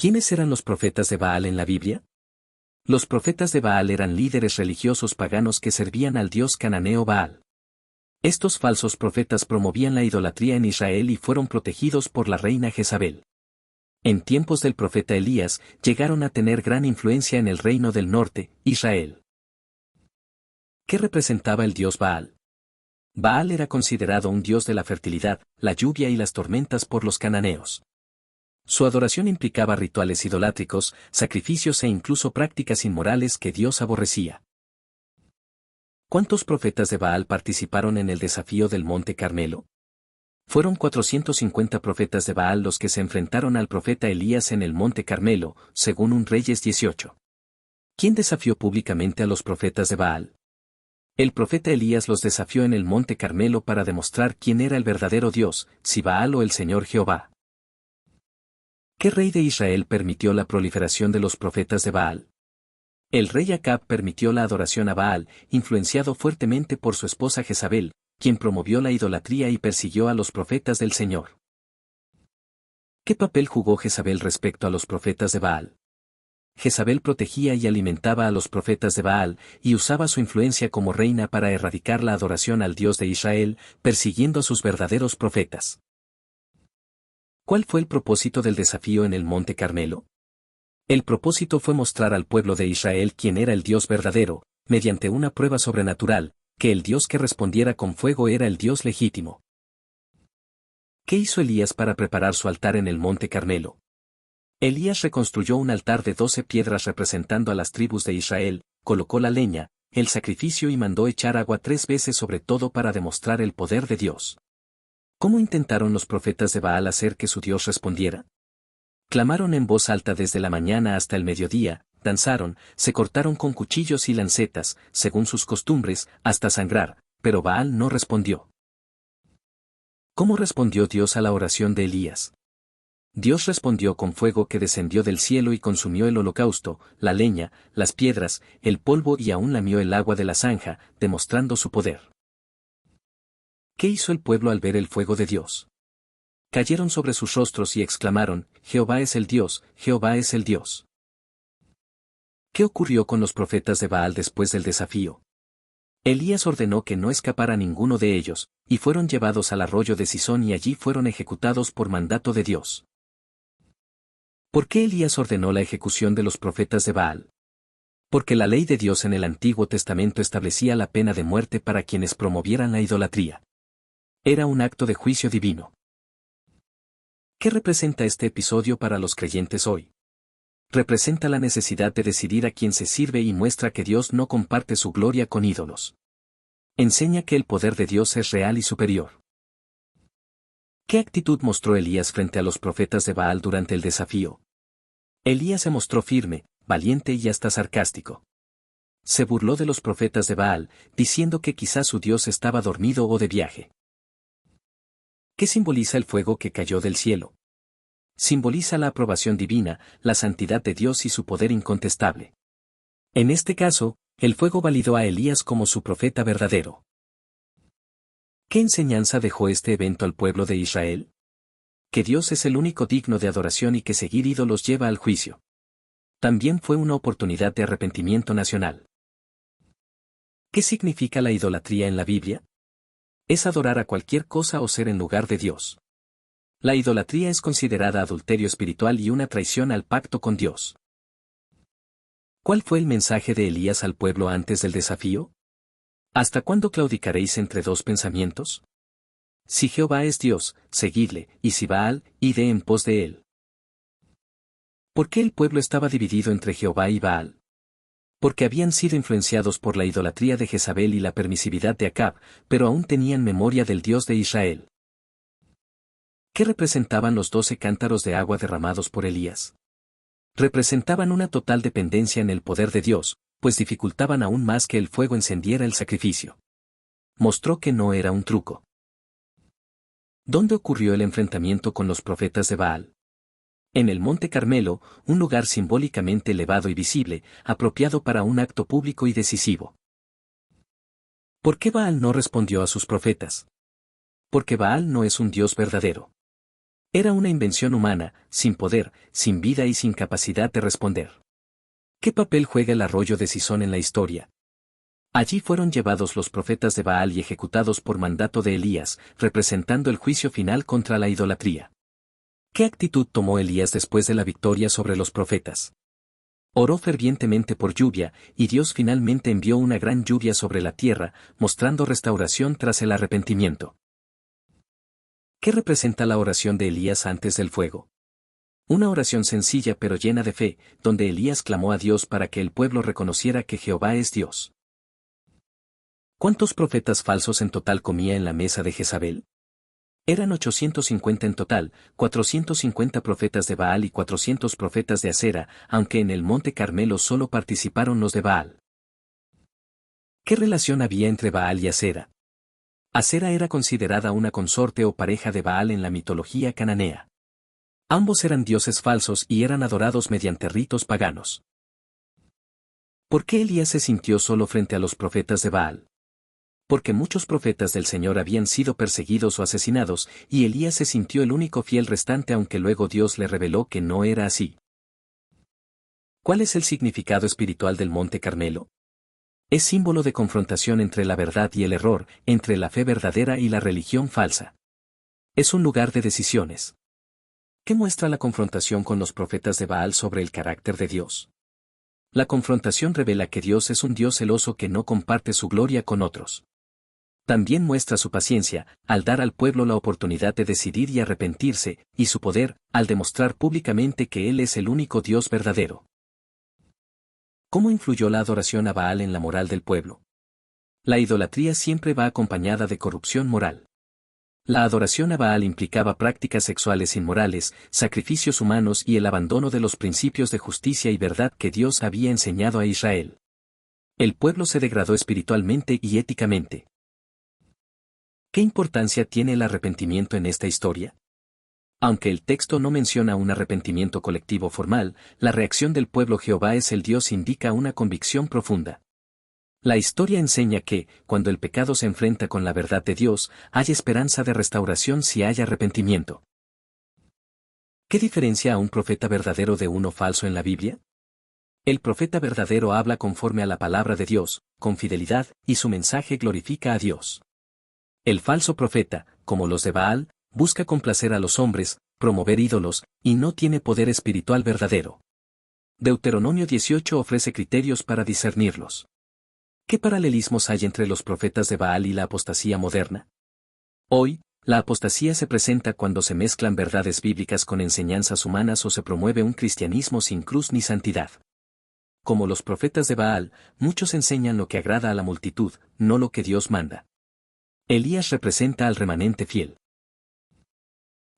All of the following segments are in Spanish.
¿Quiénes eran los profetas de Baal en la Biblia? Los profetas de Baal eran líderes religiosos paganos que servían al dios cananeo Baal. Estos falsos profetas promovían la idolatría en Israel y fueron protegidos por la reina Jezabel. En tiempos del profeta Elías, llegaron a tener gran influencia en el reino del norte, Israel. ¿Qué representaba el dios Baal? Baal era considerado un dios de la fertilidad, la lluvia y las tormentas por los cananeos. Su adoración implicaba rituales idolátricos, sacrificios e incluso prácticas inmorales que Dios aborrecía. ¿Cuántos profetas de Baal participaron en el desafío del Monte Carmelo? Fueron 450 profetas de Baal los que se enfrentaron al profeta Elías en el Monte Carmelo, según un Reyes 18. ¿Quién desafió públicamente a los profetas de Baal? El profeta Elías los desafió en el Monte Carmelo para demostrar quién era el verdadero Dios, si Baal o el Señor Jehová. ¿Qué rey de Israel permitió la proliferación de los profetas de Baal? El rey Acab permitió la adoración a Baal, influenciado fuertemente por su esposa Jezabel, quien promovió la idolatría y persiguió a los profetas del Señor. ¿Qué papel jugó Jezabel respecto a los profetas de Baal? Jezabel protegía y alimentaba a los profetas de Baal, y usaba su influencia como reina para erradicar la adoración al Dios de Israel, persiguiendo a sus verdaderos profetas. ¿Cuál fue el propósito del desafío en el Monte Carmelo? El propósito fue mostrar al pueblo de Israel quién era el Dios verdadero, mediante una prueba sobrenatural, que el Dios que respondiera con fuego era el Dios legítimo. ¿Qué hizo Elías para preparar su altar en el Monte Carmelo? Elías reconstruyó un altar de 12 piedras representando a las tribus de Israel, colocó la leña, el sacrificio y mandó echar agua 3 veces sobre todo para demostrar el poder de Dios. ¿Cómo intentaron los profetas de Baal hacer que su Dios respondiera? Clamaron en voz alta desde la mañana hasta el mediodía, danzaron, se cortaron con cuchillos y lancetas, según sus costumbres, hasta sangrar, pero Baal no respondió. ¿Cómo respondió Dios a la oración de Elías? Dios respondió con fuego que descendió del cielo y consumió el holocausto, la leña, las piedras, el polvo y aún lamió el agua de la zanja, demostrando su poder. ¿Qué hizo el pueblo al ver el fuego de Dios? Cayeron sobre sus rostros y exclamaron, Jehová es el Dios, Jehová es el Dios. ¿Qué ocurrió con los profetas de Baal después del desafío? Elías ordenó que no escapara ninguno de ellos, y fueron llevados al arroyo de Cisón y allí fueron ejecutados por mandato de Dios. ¿Por qué Elías ordenó la ejecución de los profetas de Baal? Porque la ley de Dios en el Antiguo Testamento establecía la pena de muerte para quienes promovieran la idolatría. Era un acto de juicio divino. ¿Qué representa este episodio para los creyentes hoy? Representa la necesidad de decidir a quién se sirve y muestra que Dios no comparte su gloria con ídolos. Enseña que el poder de Dios es real y superior. ¿Qué actitud mostró Elías frente a los profetas de Baal durante el desafío? Elías se mostró firme, valiente y hasta sarcástico. Se burló de los profetas de Baal, diciendo que quizás su Dios estaba dormido o de viaje. ¿Qué simboliza el fuego que cayó del cielo? Simboliza la aprobación divina, la santidad de Dios y su poder incontestable. En este caso, el fuego validó a Elías como su profeta verdadero. ¿Qué enseñanza dejó este evento al pueblo de Israel? Que Dios es el único digno de adoración y que seguir ídolos lleva al juicio. También fue una oportunidad de arrepentimiento nacional. ¿Qué significa la idolatría en la Biblia? Es adorar a cualquier cosa o ser en lugar de Dios. La idolatría es considerada adulterio espiritual y una traición al pacto con Dios. ¿Cuál fue el mensaje de Elías al pueblo antes del desafío? ¿Hasta cuándo claudicaréis entre dos pensamientos? Si Jehová es Dios, seguidle, y si Baal, id en pos de él. ¿Por qué el pueblo estaba dividido entre Jehová y Baal? Porque habían sido influenciados por la idolatría de Jezabel y la permisividad de Acab, pero aún tenían memoria del Dios de Israel. ¿Qué representaban los 12 cántaros de agua derramados por Elías? Representaban una total dependencia en el poder de Dios, pues dificultaban aún más que el fuego encendiera el sacrificio. Mostró que no era un truco. ¿Dónde ocurrió el enfrentamiento con los profetas de Baal? En el Monte Carmelo, un lugar simbólicamente elevado y visible, apropiado para un acto público y decisivo. ¿Por qué Baal no respondió a sus profetas? Porque Baal no es un Dios verdadero. Era una invención humana, sin poder, sin vida y sin capacidad de responder. ¿Qué papel juega el arroyo de Sison en la historia? Allí fueron llevados los profetas de Baal y ejecutados por mandato de Elías, representando el juicio final contra la idolatría. ¿Qué actitud tomó Elías después de la victoria sobre los profetas? Oró fervientemente por lluvia, y Dios finalmente envió una gran lluvia sobre la tierra, mostrando restauración tras el arrepentimiento. ¿Qué representa la oración de Elías antes del fuego? Una oración sencilla pero llena de fe, donde Elías clamó a Dios para que el pueblo reconociera que Jehová es Dios. ¿Cuántos profetas falsos en total comía en la mesa de Jezabel? Eran 850 en total, 450 profetas de Baal y 400 profetas de Acera, aunque en el Monte Carmelo solo participaron los de Baal. ¿Qué relación había entre Baal y Acera? Acera era considerada una consorte o pareja de Baal en la mitología cananea. Ambos eran dioses falsos y eran adorados mediante ritos paganos. ¿Por qué Elías se sintió solo frente a los profetas de Baal? Porque muchos profetas del Señor habían sido perseguidos o asesinados, y Elías se sintió el único fiel restante, aunque luego Dios le reveló que no era así. ¿Cuál es el significado espiritual del Monte Carmelo? Es símbolo de confrontación entre la verdad y el error, entre la fe verdadera y la religión falsa. Es un lugar de decisiones. ¿Qué muestra la confrontación con los profetas de Baal sobre el carácter de Dios? La confrontación revela que Dios es un Dios celoso que no comparte su gloria con otros. También muestra su paciencia, al dar al pueblo la oportunidad de decidir y arrepentirse, y su poder, al demostrar públicamente que Él es el único Dios verdadero. ¿Cómo influyó la adoración a Baal en la moral del pueblo? La idolatría siempre va acompañada de corrupción moral. La adoración a Baal implicaba prácticas sexuales inmorales, sacrificios humanos y el abandono de los principios de justicia y verdad que Dios había enseñado a Israel. El pueblo se degradó espiritualmente y éticamente. ¿Qué importancia tiene el arrepentimiento en esta historia? Aunque el texto no menciona un arrepentimiento colectivo formal, la reacción del pueblo Jehová es el Dios indica una convicción profunda. La historia enseña que, cuando el pecado se enfrenta con la verdad de Dios, hay esperanza de restauración si hay arrepentimiento. ¿Qué diferencia a un profeta verdadero de uno falso en la Biblia? El profeta verdadero habla conforme a la palabra de Dios, con fidelidad, y su mensaje glorifica a Dios. El falso profeta, como los de Baal, busca complacer a los hombres, promover ídolos, y no tiene poder espiritual verdadero. Deuteronomio 18 ofrece criterios para discernirlos. ¿Qué paralelismos hay entre los profetas de Baal y la apostasía moderna? Hoy, la apostasía se presenta cuando se mezclan verdades bíblicas con enseñanzas humanas o se promueve un cristianismo sin cruz ni santidad. Como los profetas de Baal, muchos enseñan lo que agrada a la multitud, no lo que Dios manda. Elías representa al remanente fiel.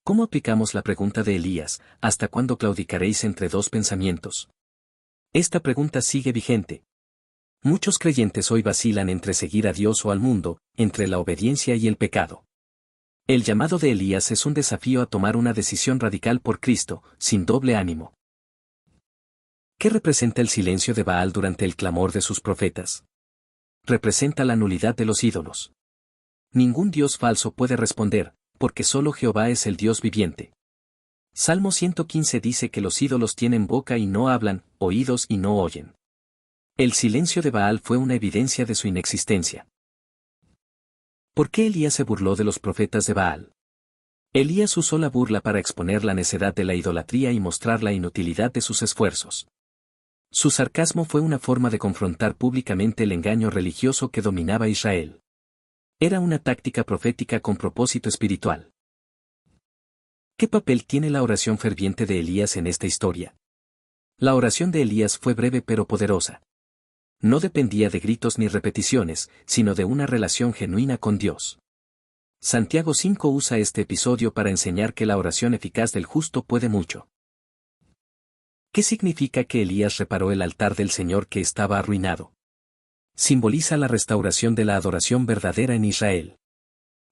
¿Cómo aplicamos la pregunta de Elías, ¿hasta cuándo claudicaréis entre dos pensamientos? Esta pregunta sigue vigente. Muchos creyentes hoy vacilan entre seguir a Dios o al mundo, entre la obediencia y el pecado. El llamado de Elías es un desafío a tomar una decisión radical por Cristo, sin doble ánimo. ¿Qué representa el silencio de Baal durante el clamor de sus profetas? Representa la nulidad de los ídolos. Ningún Dios falso puede responder, porque solo Jehová es el Dios viviente. Salmo 115 dice que los ídolos tienen boca y no hablan, oídos y no oyen. El silencio de Baal fue una evidencia de su inexistencia. ¿Por qué Elías se burló de los profetas de Baal? Elías usó la burla para exponer la necedad de la idolatría y mostrar la inutilidad de sus esfuerzos. Su sarcasmo fue una forma de confrontar públicamente el engaño religioso que dominaba Israel. Era una táctica profética con propósito espiritual. ¿Qué papel tiene la oración ferviente de Elías en esta historia? La oración de Elías fue breve pero poderosa. No dependía de gritos ni repeticiones, sino de una relación genuina con Dios. Santiago 5 usa este episodio para enseñar que la oración eficaz del justo puede mucho. ¿Qué significa que Elías reparó el altar del Señor que estaba arruinado? Simboliza la restauración de la adoración verdadera en Israel.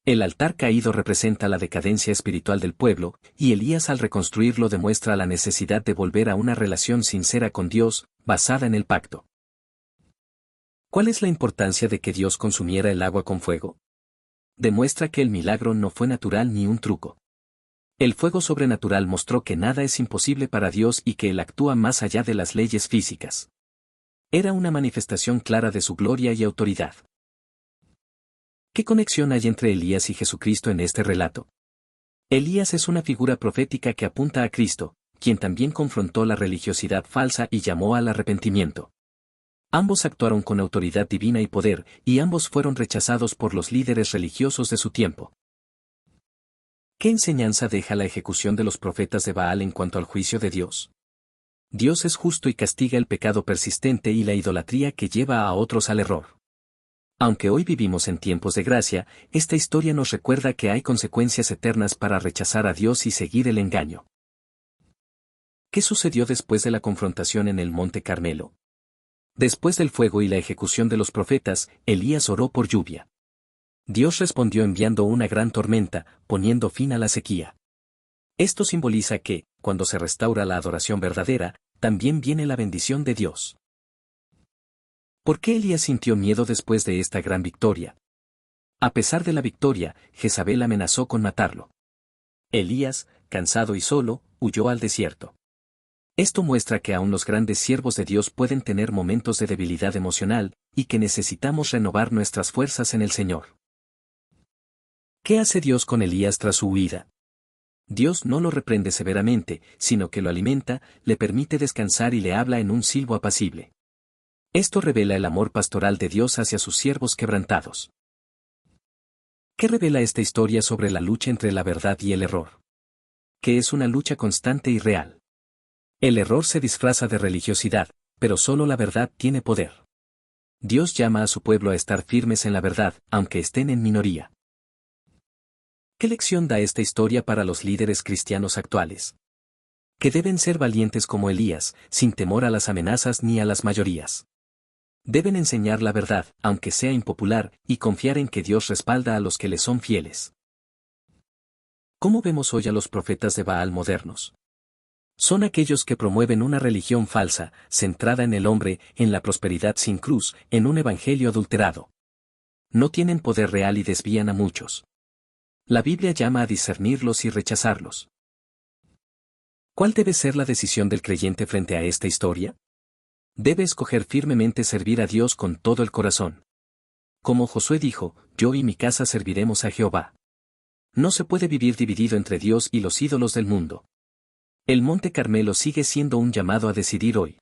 El altar caído representa la decadencia espiritual del pueblo, y Elías al reconstruirlo demuestra la necesidad de volver a una relación sincera con Dios, basada en el pacto. ¿Cuál es la importancia de que Dios consumiera el agua con fuego? Demuestra que el milagro no fue natural ni un truco. El fuego sobrenatural mostró que nada es imposible para Dios y que Él actúa más allá de las leyes físicas. Era una manifestación clara de su gloria y autoridad. ¿Qué conexión hay entre Elías y Jesucristo en este relato? Elías es una figura profética que apunta a Cristo, quien también confrontó la religiosidad falsa y llamó al arrepentimiento. Ambos actuaron con autoridad divina y poder, y ambos fueron rechazados por los líderes religiosos de su tiempo. ¿Qué enseñanza deja la ejecución de los profetas de Baal en cuanto al juicio de Dios? Dios es justo y castiga el pecado persistente y la idolatría que lleva a otros al error. Aunque hoy vivimos en tiempos de gracia, esta historia nos recuerda que hay consecuencias eternas para rechazar a Dios y seguir el engaño. ¿Qué sucedió después de la confrontación en el Monte Carmelo? Después del fuego y la ejecución de los profetas, Elías oró por lluvia. Dios respondió enviando una gran tormenta, poniendo fin a la sequía. Esto simboliza que, cuando se restaura la adoración verdadera, también viene la bendición de Dios. ¿Por qué Elías sintió miedo después de esta gran victoria? A pesar de la victoria, Jezabel amenazó con matarlo. Elías, cansado y solo, huyó al desierto. Esto muestra que aún los grandes siervos de Dios pueden tener momentos de debilidad emocional, y que necesitamos renovar nuestras fuerzas en el Señor. ¿Qué hace Dios con Elías tras su huida? Dios no lo reprende severamente, sino que lo alimenta, le permite descansar y le habla en un silbo apacible. Esto revela el amor pastoral de Dios hacia sus siervos quebrantados. ¿Qué revela esta historia sobre la lucha entre la verdad y el error? Que es una lucha constante y real. El error se disfraza de religiosidad, pero solo la verdad tiene poder. Dios llama a su pueblo a estar firmes en la verdad, aunque estén en minoría. ¿Qué lección da esta historia para los líderes cristianos actuales? Que deben ser valientes como Elías, sin temor a las amenazas ni a las mayorías. Deben enseñar la verdad, aunque sea impopular, y confiar en que Dios respalda a los que le son fieles. ¿Cómo vemos hoy a los profetas de Baal modernos? Son aquellos que promueven una religión falsa, centrada en el hombre, en la prosperidad sin cruz, en un evangelio adulterado. No tienen poder real y desvían a muchos. La Biblia llama a discernirlos y rechazarlos. ¿Cuál debe ser la decisión del creyente frente a esta historia? Debe escoger firmemente servir a Dios con todo el corazón. Como Josué dijo, yo y mi casa serviremos a Jehová. No se puede vivir dividido entre Dios y los ídolos del mundo. El Monte Carmelo sigue siendo un llamado a decidir hoy.